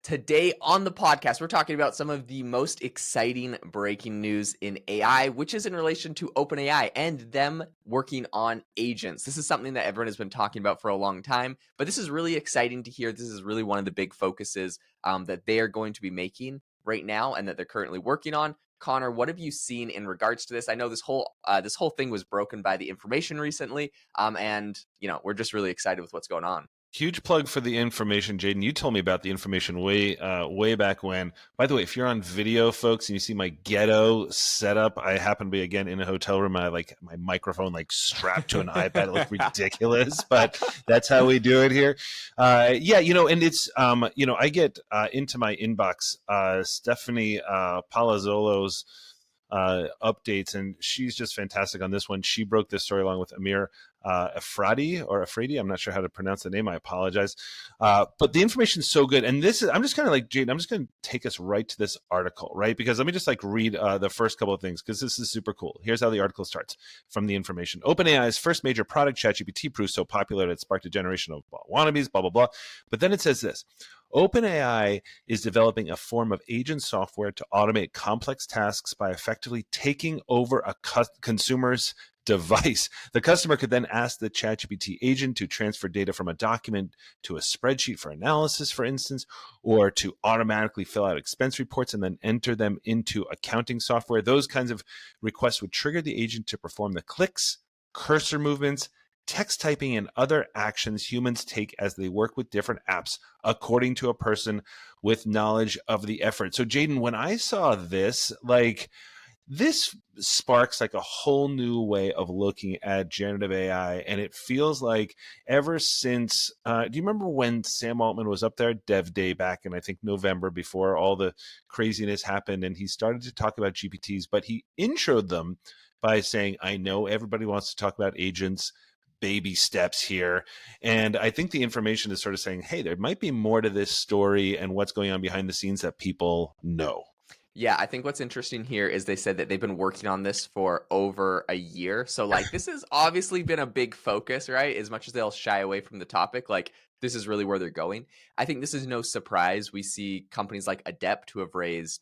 Today on the podcast, we're talking about some of the most exciting breaking news in AI, which is in relation to OpenAI and them working on agents. This is something that everyone has been talking about for a long time, but this is really exciting to hear. This is really one of the big focuses that they are going to be making right now and that they're currently working on. Connor, what have you seen in regards to this? I know this whole thing was broken by the information recently, and we're just really excited with what's going on. Huge plug for the information, Jaden. You told me about the information way back when. By the way, if you're on video, folks, and you see my ghetto setup, I happen to be again in a hotel room. I like my microphone strapped to an iPad. It looks ridiculous, but that's how we do it here. And it's I get into my inbox Stephanie Palazzolo's updates, and she's just fantastic on this one. She broke this story along with Amir Afridi. I'm not sure how to pronounce the name. I apologize. But the information is so good. And I'm just kind of Jaden, I'm just going to take us right to this article, right? Because let me just read the first couple of things, because this is super cool. Here's how the article starts from the information. OpenAI's first major product, ChatGPT, proved so popular that it sparked a generation of wannabes, blah, blah, blah. But then it says this. OpenAI is developing a form of agent software to automate complex tasks by effectively taking over a consumer's device. The customer could then ask the ChatGPT agent to transfer data from a document to a spreadsheet for analysis, for instance, or to automatically fill out expense reports and then enter them into accounting software. Those kinds of requests would trigger the agent to perform the clicks, cursor movements, text typing, and other actions humans take as they work with different apps, according to a person with knowledge of the effort. So, Jaden, when I saw this, this sparks a whole new way of looking at generative AI. And it feels like ever since, do you remember when Sam Altman was up there, Dev Day, back in, I think, November, before all the craziness happened, and he started to talk about GPTs, but he introed them by saying, I know everybody wants to talk about agents, baby steps here. And I think the information is sort of saying, hey, there might be more to this story and what's going on behind the scenes that people know. Yeah, I think what's interesting here is they said that they've been working on this for over a year. So this has obviously been a big focus, right? As much as they'll shy away from the topic, this is really where they're going. I think this is no surprise. We see companies like Adept who have raised,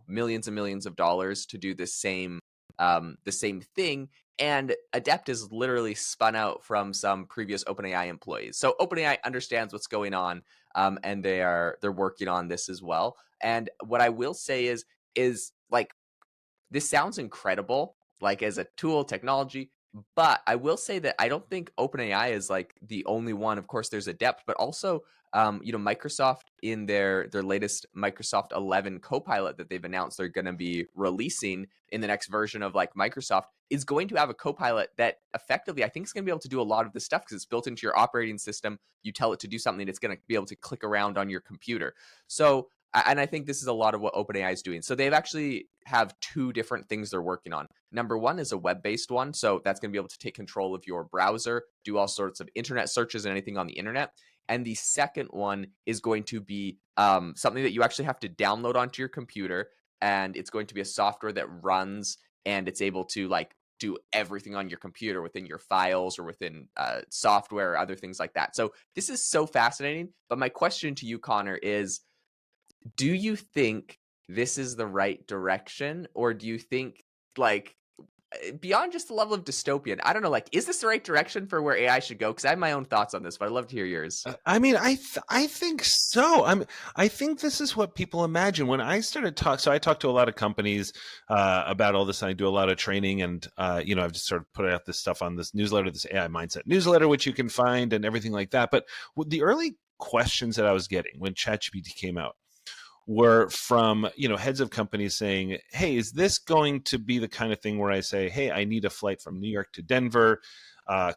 millions and millions of dollars to do the same thing. And Adept is literally spun out from some previous OpenAI employees. So OpenAI understands what's going on, and they're working on this as well. And what I will say is this sounds incredible, as a tool, technology. But I will say that I don't think OpenAI is the only one. Of course, there's Adept, but also Microsoft in their latest Microsoft 11 Copilot that they've announced they're going to be releasing in the next version of Microsoft is going to have a Copilot that effectively I think is going to be able to do a lot of this stuff because it's built into your operating system. You tell it to do something, it's going to be able to click around on your computer. So, and I think this is a lot of what OpenAI is doing. So they've actually have two different things they're working on. Number one is a web-based one. So that's going to be able to take control of your browser, do all sorts of internet searches and anything on the internet. And the second one is going to be something that you actually have to download onto your computer. And it's going to be a software that runs and it's able to do everything on your computer within your files or within software or other things like that. So this is so fascinating. But my question to you, Connor, is do you think this is the right direction, or do you think beyond just the level of dystopian, I don't know, is this the right direction for where AI should go? Because I have my own thoughts on this, but I'd love to hear yours. I think so. I think this is what people imagine. When I started so I talk to a lot of companies about all this, and I do a lot of training, and I've just sort of put out this stuff on this newsletter, this AI Mindset newsletter, which you can find and everything like that. But the early questions that I was getting when ChatGPT came out were from, heads of companies saying, hey, is this going to be the kind of thing where I say, hey, I need a flight from New York to Denver,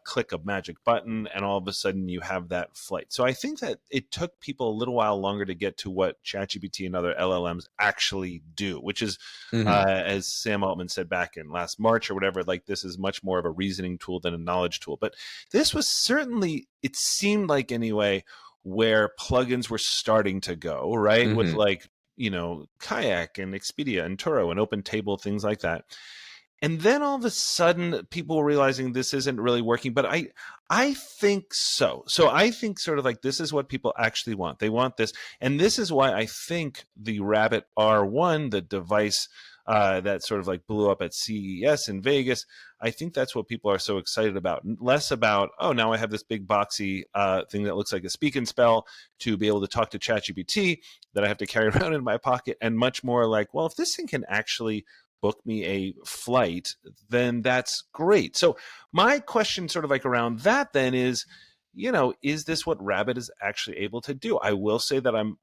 click a magic button, and all of a sudden you have that flight. So I think that it took people a little while longer to get to what ChatGPT and other LLMs actually do, which is, as Sam Altman said back in last March or whatever, this is much more of a reasoning tool than a knowledge tool. But this was certainly, it seemed like anyway, where plugins were starting to go, right? With Kayak and Expedia and Turo and OpenTable, things like that. And then all of a sudden, people were realizing this isn't really working. But I think so. So I think sort of like this is what people actually want. They want this, and this is why I think the Rabbit R1, the device that sort of like blew up at CES in Vegas, I think that's what people are so excited about. Less about, oh, now I have this big boxy thing that looks like a speak and spell to be able to talk to ChatGPT that I have to carry around in my pocket, and much more like, well, if this thing can actually book me a flight, then that's great. So my question sort of like around that then is, is this what Rabbit is actually able to do? I will say that I'm,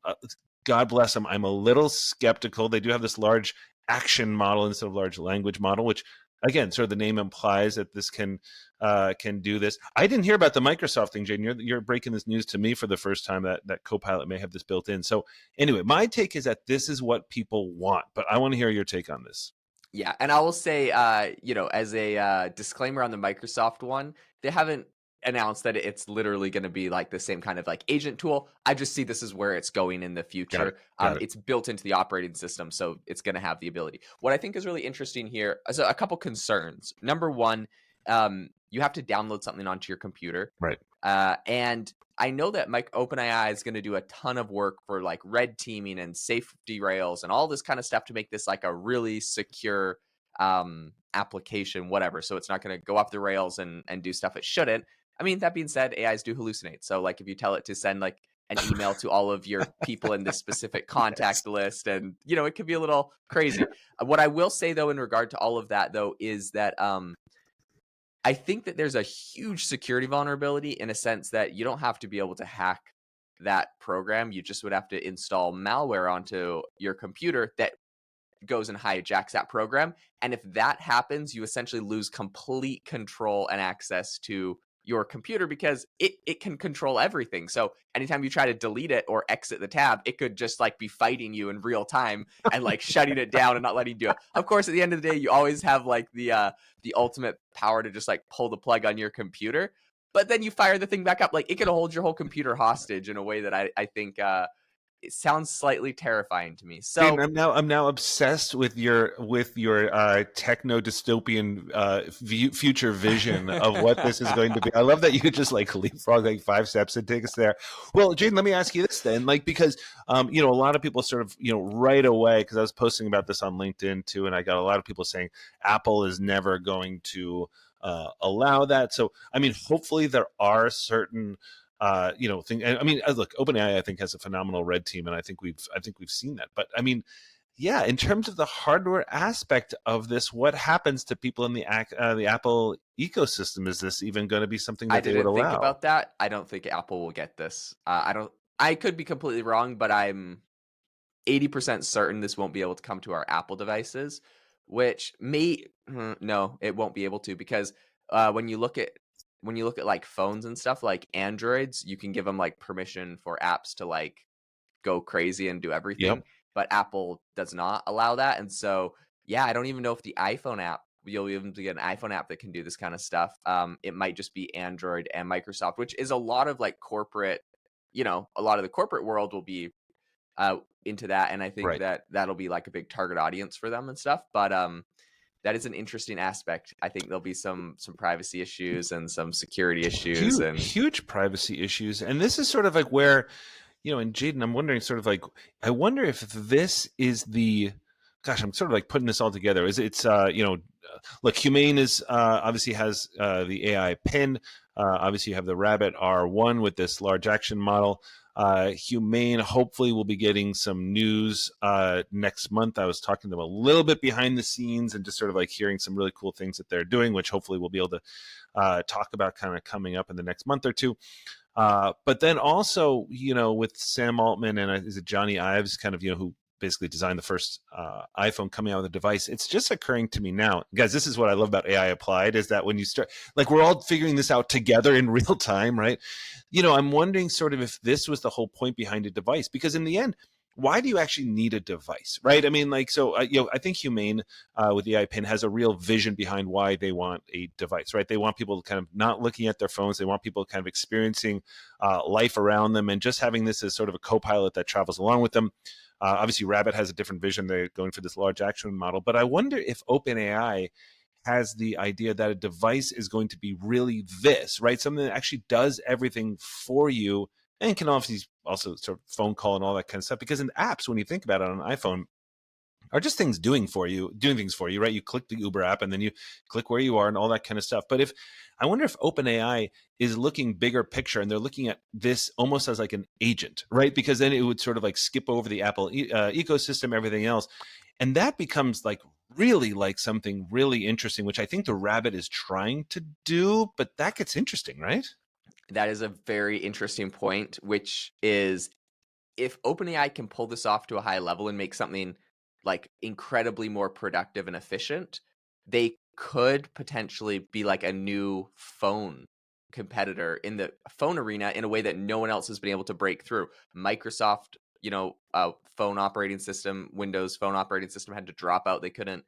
God bless them, I'm a little skeptical. They do have this large action model instead of large language model, which again, sort of the name implies that this can do this. I didn't hear about the Microsoft thing, Jaden. You're breaking this news to me for the first time that Copilot may have this built in. So anyway, my take is that this is what people want, but I want to hear your take on this. Yeah, and I will say, as a disclaimer on the Microsoft one, they haven't announced that it's literally going to be like the same kind of like agent tool. I just see this as where it's going in the future. Got it. It's built into the operating system, so it's going to have the ability. What I think is really interesting here is a couple concerns. Number one, you have to download something onto your computer. Right. And I know that OpenAI is going to do a ton of work for like red teaming and safety rails and all this kind of stuff to make this like a really secure application, whatever. So it's not going to go off the rails and do stuff it shouldn't. I mean, that being said, AIs do hallucinate. So like if you tell it to send like an email to all of your people in this specific contact list, and it could be a little crazy. What I will say though, in regard to all of that though, is that I think that there's a huge security vulnerability in a sense that you don't have to be able to hack that program. You just would have to install malware onto your computer that goes and hijacks that program. And if that happens, you essentially lose complete control and access to your computer because it can control everything. So anytime you try to delete it or exit the tab, it could just like be fighting you in real time and like shutting it down and not letting you do it. Of course, at the end of the day, you always have like the ultimate power to just like pull the plug on your computer. But then you fire the thing back up. Like it could hold your whole computer hostage in a way that I think it sounds slightly terrifying to me. So I'm now obsessed with your techno dystopian future vision of what this is going to be. I love that you could just like leapfrog like 5 steps and take us there. Well, Jaden, let me ask you this then, like because a lot of people sort of right away, because I was posting about this on LinkedIn too, and I got a lot of people saying Apple is never going to allow that. So I mean, hopefully there are certain thing. I mean, look, OpenAI I think has a phenomenal red team, and I think we've seen that. But I mean, yeah, in terms of the hardware aspect of this, what happens to people in the Apple ecosystem? Is this even going to be something that they would allow? I didn't think about that. I don't think Apple will get this. I could be completely wrong, but I'm 80% certain this won't be able to come to our Apple devices, which no, it won't be able to, because when you look at like phones and stuff, like Androids, you can give them like permission for apps to like go crazy and do everything. Yep. But Apple does not allow that. And so, yeah, I don't even know if the iPhone app, you'll be able to get an iPhone app that can do this kind of stuff. It might just be Android and Microsoft, which is a lot of like corporate, a lot of the corporate world will be into that. And I think right. that'll be like a big target audience for them and stuff. But that is an interesting aspect. I think there'll be some privacy issues and some security issues huge privacy issues. And this is sort of like where, and Jaden, I'm wondering sort of like, I wonder if this is I'm sort of like putting this all together. Look, Humane is obviously has the AI pin. Obviously you have the Rabbit R1 with this large action model. Humane hopefully will be getting some news next month. I was talking to them a little bit behind the scenes and just sort of like hearing some really cool things that they're doing, which hopefully we'll be able to talk about kind of coming up in the next month or two. But then also, with Sam Altman and is it Johnny Ives kind of, who basically designed the first iPhone coming out with a device, it's just occurring to me now, guys, this is what I love about AI Applied, is that when you start, like we're all figuring this out together in real time, right? I'm wondering sort of if this was the whole point behind a device, because in the end, why do you actually need a device, right? I mean, like, so, I think Humane with the AI pin has a real vision behind why they want a device, right? They want people kind of not looking at their phones. They want people kind of experiencing life around them and just having this as sort of a co-pilot that travels along with them. Obviously, Rabbit has a different vision. They're going for this large action model. But I wonder if OpenAI has the idea that a device is going to be really this, right? Something that actually does everything for you and can obviously also sort of phone call and all that kind of stuff. Because in apps, when you think about it on an iPhone, are just things doing things for you, right? You click the Uber app and then you click where you are and all that kind of stuff. But if I wonder if OpenAI is looking bigger picture and they're looking at this almost as like an agent, right? Because then it would sort of like skip over the Apple ecosystem, everything else. And that becomes like really like something really interesting, which I think the Rabbit is trying to do, but that gets interesting, right? That is a very interesting point, which is if OpenAI can pull this off to a high level and make something like incredibly more productive and efficient, they could potentially be like a new phone competitor in the phone arena in a way that no one else has been able to break through. Microsoft, phone operating system, Windows phone operating system had to drop out. They couldn't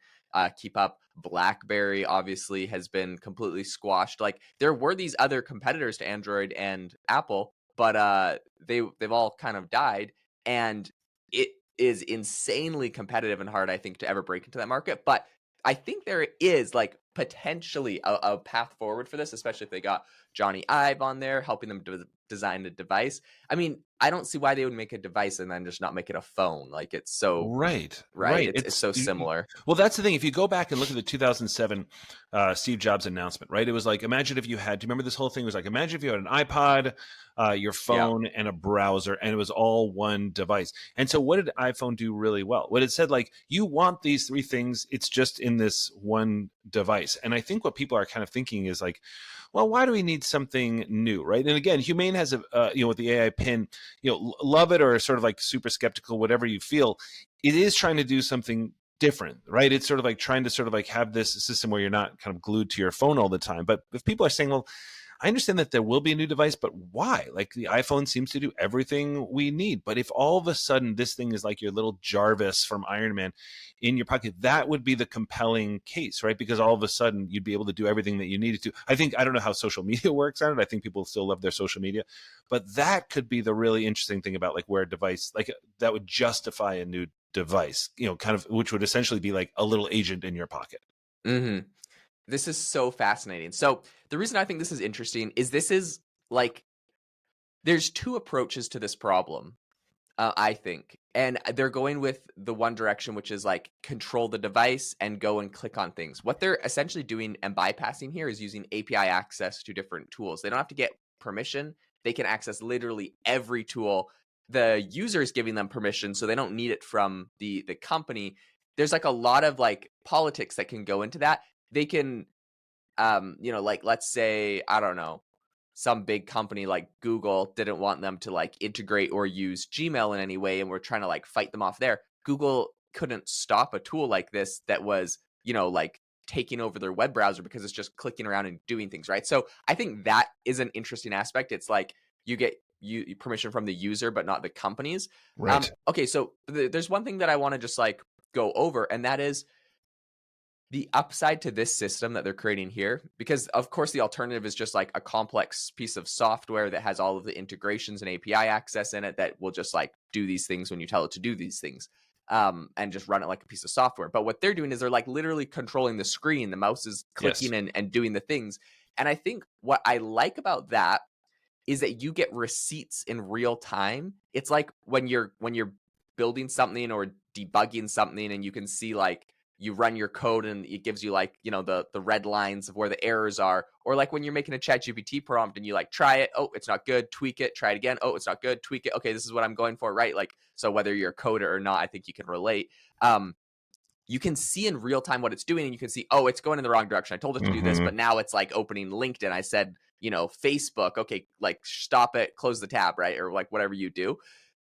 keep up. BlackBerry obviously has been completely squashed. Like there were these other competitors to Android and Apple, but they've all kind of died, and it is insanely competitive and hard, I think, to ever break into that market. But I think there is like potentially a path forward for this, especially if they got Johnny Ive on there helping them design the device. I mean, I don't see why they would make a device and then just not make it a phone. Like it's so Right, right. right. It's so similar. Well, that's the thing. If you go back and look at the 2007 Steve Jobs announcement, right? It was like, imagine if you had. Do you remember this whole thing? It was like, imagine if you had an iPod, your Yeah. phone, and a browser, and it was all one device. And so, what did iPhone do really well? What it said, like, you want these three things. It's just in this one device. And I think what people are kind of thinking is like, well, why do we need something new, right? And again, Humane has a, with the AI pin, love it or sort of like super skeptical, whatever you feel, it is trying to do something different, right? It's sort of like trying to sort of like have this system where you're not kind of glued to your phone all the time. But if people are saying, well, I understand that there will be a new device, but why? Like the iPhone seems to do everything we need. But if all of a sudden this thing is like your little Jarvis from Iron Man in your pocket, that would be the compelling case, right? Because all of a sudden you'd be able to do everything that you needed to. I don't know how social media works on it. I think people still love their social media, but that could be the really interesting thing about like where a device like that would justify a new device, kind of, which would essentially be like a little agent in your pocket. Hmm. This is so fascinating. So the reason I think this is interesting is this is like there's two approaches to this problem. I think. And they're going with the one direction, which is like control the device and go and click on things. What they're essentially doing and bypassing here is using API access to different tools. They don't have to get permission. They can access literally every tool. The user is giving them permission, so they don't need it from the company. There's like a lot of like politics that can go into that. They can like let's say, I don't know, some big company like Google didn't want them to like integrate or use Gmail in any way and we're trying to like fight them off there. Google couldn't stop a tool like this that was, like taking over their web browser because it's just clicking around and doing things, right? So I think that is an interesting aspect. It's like you get permission from the user but not the companies. Right. Okay, so there's one thing that I want to just like go over, and that is the upside to this system that they're creating here, because of course the alternative is just like a complex piece of software that has all of the integrations and API access in it that will just like do these things when you tell it to do these things, and just run it like a piece of software. But what they're doing is they're like literally controlling the screen. The mouse is Yes. clicking and doing the things. And I think what I like about that is that you get receipts in real time. It's like when you're building something or debugging something and you can see like you run your code and it gives you like, the red lines of where the errors are, or like when you're making a ChatGPT prompt and you like try it, oh, it's not good, tweak it, try it again, oh, it's not good, tweak it, okay, this is what I'm going for, right? Like, so whether you're a coder or not, I think you can relate. You can see in real time what it's doing, and you can see, oh, it's going in the wrong direction. I told it to do this, Mm-hmm. but now it's like opening LinkedIn. I said, Facebook, okay, like stop it, close the tab, right? Or like whatever you do.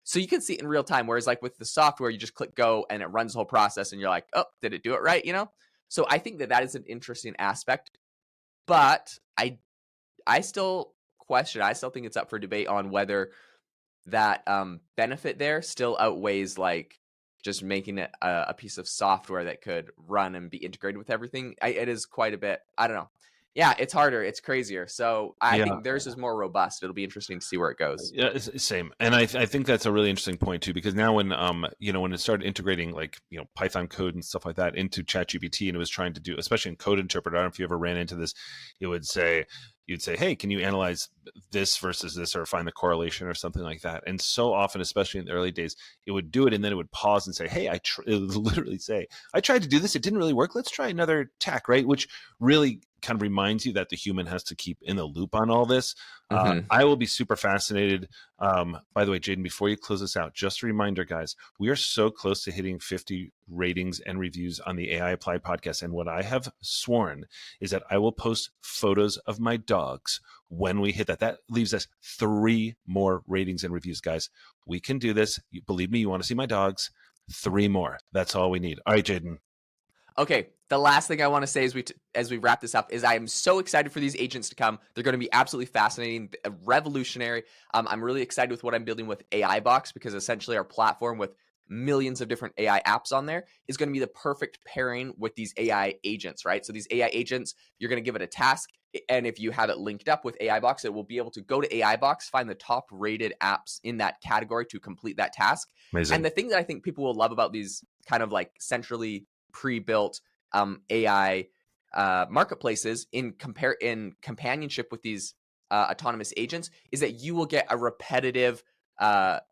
So you can see it in real time. Whereas like with the software, you just click go and it runs the whole process and you're like, oh, did it do it right? So I think that is an interesting aspect, but I still I still think it's up for debate on whether that benefit there still outweighs like just making it a piece of software that could run and be integrated with everything. It is quite a bit. I don't know. Yeah, it's harder, it's crazier. So I Yeah. think theirs is more robust. It'll be interesting to see where it goes. Yeah, it's same, and I think that's a really interesting point too, because now when when it started integrating like Python code and stuff like that into ChatGPT, and it was trying to do, especially in code interpreter, I don't know if you ever ran into this, it would say you'd say, hey, can you analyze this versus this, or find the correlation or something like that. And so often, especially in the early days, it would do it, and then it would pause and say, hey, it would literally say, I tried to do this, it didn't really work, let's try another tack, right? Which really kind of reminds you that the human has to keep in the loop on all this. Mm-hmm. I will be super fascinated. By the way, Jaden, before you close this out, just a reminder, guys, we are so close to hitting 50 ratings and reviews on the AI Applied podcast. And what I have sworn is that I will post photos of my dogs when we hit that. That leaves us 3 more ratings and reviews, guys. We can do this. You believe me, you want to see my dogs? 3 more. That's all we need. All right, Jaden. Okay, the last thing I want to say as we wrap this up is I am so excited for these agents to come. They're going to be absolutely fascinating, revolutionary. I'm really excited with what I'm building with AI Box, because essentially our platform with millions of different AI apps on there is going to be the perfect pairing with these AI agents, right? So these AI agents, you're going to give it a task, and if you have it linked up with AI Box, it will be able to go to AI Box, find the top rated apps in that category to complete that task. Amazing. And the thing that I think people will love about these kind of like centrally pre-built AI marketplaces in companionship with these autonomous agents is that you will get a repetitive,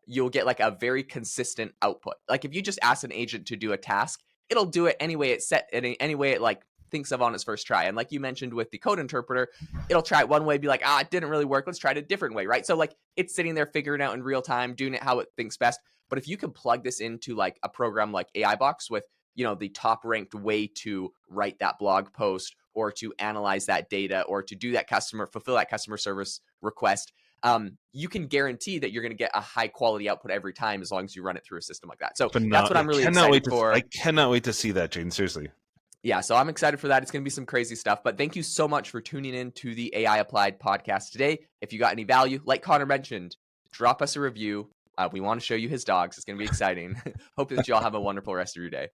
you'll get like a very consistent output. Like if you just ask an agent to do a task, it'll do it any way it's set, any way it like thinks of on its first try. And like you mentioned with the code interpreter, it'll try it one way, be like, it didn't really work, let's try it a different way, right? So like it's sitting there figuring out in real time, doing it how it thinks best. But if you can plug this into like a program like AI Box with the top ranked way to write that blog post, or to analyze that data, or to do that fulfill that customer service request, you can guarantee that you're going to get a high quality output every time, as long as you run it through a system like that. So that's what I'm really excited for. I cannot wait to see that, Jaden. Seriously. Yeah, so I'm excited for that. It's going to be some crazy stuff. But thank you so much for tuning in to the AI Applied podcast today. If you got any value, like Connor mentioned, drop us a review. We want to show you his dogs. It's going to be exciting. Hope that you all have a wonderful rest of your day.